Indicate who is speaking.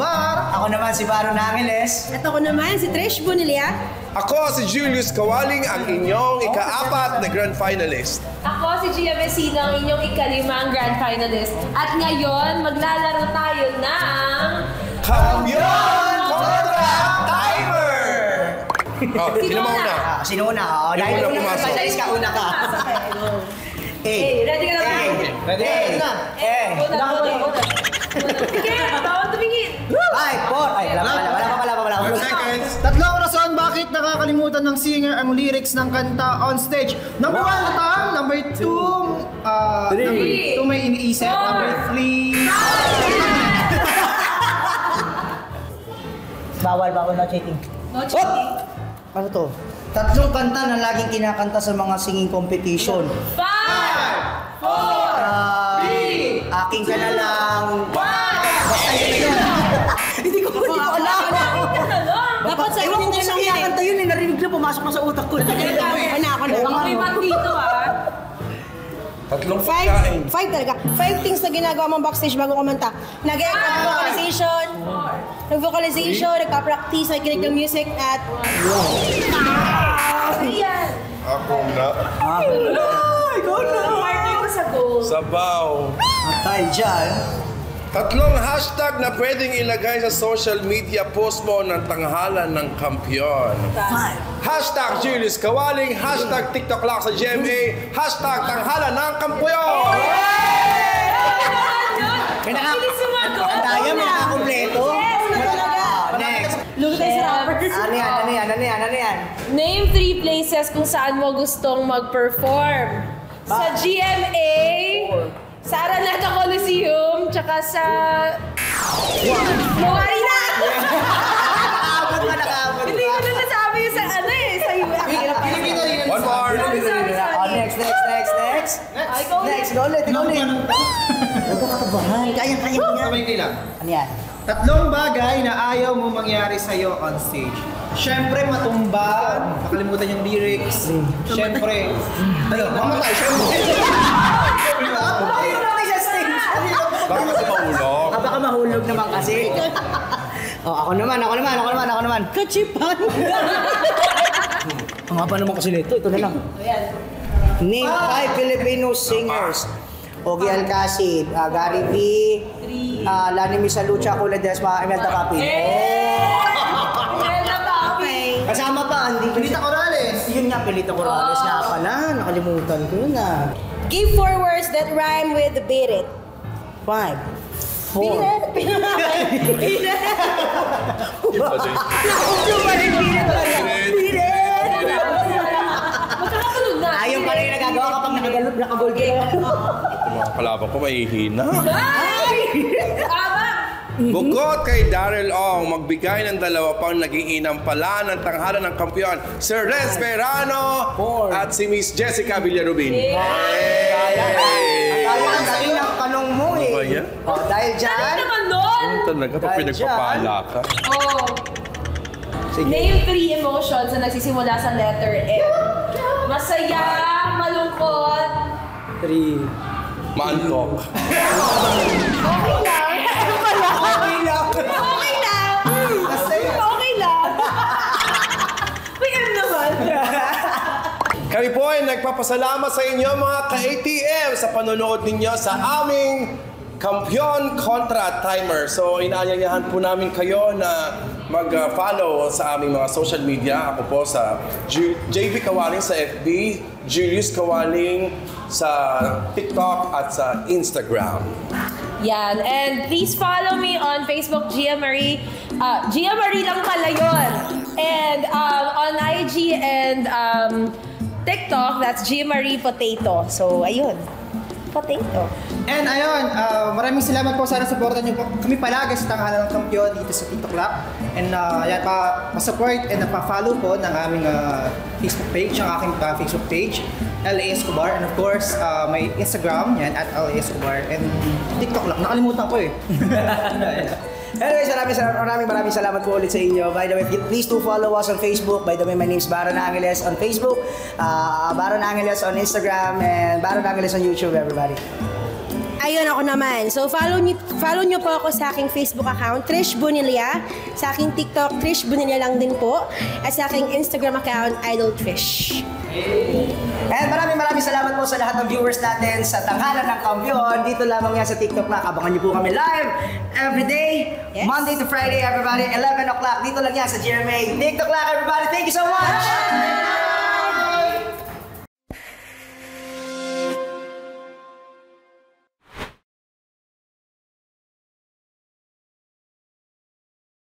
Speaker 1: Escobar.
Speaker 2: Ako naman si Baron Angeles.
Speaker 3: At ako naman si Trish Bunilia.
Speaker 4: Ako si Julius Kawaling, ang inyong ika-4 na grand finalist.
Speaker 5: Ako si Gia Messina, ang inyong ika-5 grand finalist. At ngayon, maglalaro tayo ng...
Speaker 4: Kampiyon kontra Timer! Sino mauna?
Speaker 2: Sino una?
Speaker 4: Dahil una pumasok.
Speaker 2: Dahil ka una ka.
Speaker 5: Ready ka na ba?
Speaker 1: Ready na.
Speaker 5: Sige, bawal tumingin.
Speaker 2: 5, 4. Ay, wala.
Speaker 1: 5 seconds. Tatlong rason bakit nakakalimutan ng singer ang lyrics ng kanta on stage. Number 1, natang. Number 2, number 2 may iniisip. Number 3.
Speaker 2: Bawal na cheating.
Speaker 5: No cheating.
Speaker 2: Ano to? Tatlong kanta na laging kinakanta sa mga singing competition.
Speaker 5: 5, 4, 3,
Speaker 2: Aking ka na lang.
Speaker 5: 1.
Speaker 2: Hindi ko alam.
Speaker 3: Dapat sa
Speaker 2: Ewan ko kung saan kinakanta yun. Narinig na pumasok na sa utak ko.
Speaker 3: Ako na.
Speaker 5: Baka may mat dito
Speaker 4: Tatlong pagkain.
Speaker 3: 5 talaga. 5 things na ginagawa mong backstage bago kumanta. Nag-vocalization, nagpa-practice, nakikinig ng music, at...
Speaker 5: Ayan.
Speaker 4: Ako na.
Speaker 2: Ikaw na.
Speaker 5: Party ko sa goal.
Speaker 4: Sabaw.
Speaker 2: Tayo dyan.
Speaker 4: Tatlong hashtag na pwedeng ilagay sa social media post mo ng tanghalan ng kampiyon.
Speaker 2: 5.
Speaker 4: Hashtag Julius Kawaling, hashtag TikTok lang sa GMA, hashtag tanghalan ng kampiyon!
Speaker 2: Ang tayo, may nakakompleto. Next.
Speaker 3: Lulutay sa rappers.
Speaker 2: Ano yan?
Speaker 5: Name 3 places kung saan mo gustong mag-perform. Sa GMA, sa Araneta Coliseum, tsaka sa... Marina!
Speaker 2: Nakaabot.
Speaker 5: Hindi ko na nasabi yung sa ano eh, sa
Speaker 4: One more!
Speaker 2: Next.
Speaker 5: Ay, go
Speaker 2: Next, go ulit. Huwag ka kakabahan. Kayang-kaya mo yan.
Speaker 1: Kamay lang.
Speaker 2: Ano yan?
Speaker 1: Tatlong bagay na ayaw mo mangyari sa'yo on stage. Siyempre, matumba. Makalimutan yung lyrics. Siyempre. Mamatay. Siyempre.
Speaker 4: Baka kasi mahulog.
Speaker 2: Baka mahulog naman kasi. Ako naman.
Speaker 3: Kachipan.
Speaker 2: Ang haba naman kasi nito. Ito na lang. Name 5 Filipino singers. Ogie Alcacid, Gary V, Lani Misalucha, Kula Desma, Imelda Capin. Kasama pa,
Speaker 1: Pilita Corrales.
Speaker 2: Yun nga, Pilita Corrales nga pala. Nakalimutan ko na.
Speaker 3: Give 4 words that rhyme with beat it.
Speaker 2: 5, 4. Ayun pala yung nagagawa kapag nakagol ka.
Speaker 4: Mga kalaban ko mahihina.
Speaker 5: Ay!
Speaker 4: Bukod kay Daryl Ong, magbigay ng 2 pang nag-iinam pala ng tanghalan ng kampiyon, Sir Renz Perano at si Miss Jessica Villarubin.
Speaker 2: Kaya ang galing ng tanong mo eh.
Speaker 4: Ano ba yan?
Speaker 2: Dahil dyan.
Speaker 5: Ano naman nun?
Speaker 4: Talaga, pag pinagpapala ka.
Speaker 5: Oh. Name 3 emotions na nagsisimula sa letter M. Masaya, malungkot.
Speaker 2: 3.
Speaker 4: Maantok.
Speaker 5: Okay lang. May M naman.
Speaker 4: Kami po ay nagpapasalamat sa inyo mga ka-ATM sa panonood ninyo sa aming Kampiyon kontra Timer. So inaanyayahan po namin kayo na mag-follow sa aming mga social media. Ako po sa JB Kawaling sa FB, Julius Kawaling sa TikTok at sa Instagram.
Speaker 5: Yan. And please follow me on Facebook, Gia Marie. Gia Marie lang pala yun. And on IG and TikTok, that's Gia Marie Potato. So, ayun. Potato.
Speaker 1: And ayun, maraming salamat po. Sana supportan niyo po kami palagi sa tanghalan ng kampiyon dito sa TikTok Lab. And yan, pa-support and pa-follow po ng aming Facebook page, ang aking Facebook page, LA Escobar. And of course, may Instagram, yan, at LA Escobar. And TikTok Lab, nakalimutan ko eh.
Speaker 2: Anyways, maraming salamat po ulit sa inyo. By the way, please do follow us on Facebook. By the way, my name is Baron Angeles on Facebook, Baron Angeles on Instagram, and Baron Angeles on YouTube, everybody.
Speaker 3: Ayun ako naman. So follow nyo po ako sa aking Facebook account, Trish Bunilia. Sa aking TikTok, Trish Bunilia lang din po. At sa aking Instagram account, Idol Trish.
Speaker 2: And maraming salamat po sa lahat ng viewers natin sa Tanghalan ng Kampiyon. Dito lamang yan sa TikTok Clock. Abangan niyo po kami live every day,
Speaker 3: Yes.
Speaker 2: Monday to Friday, everybody, 11 o'clock. Dito lang yan sa GMA TikTok Clock, everybody. Thank you so much!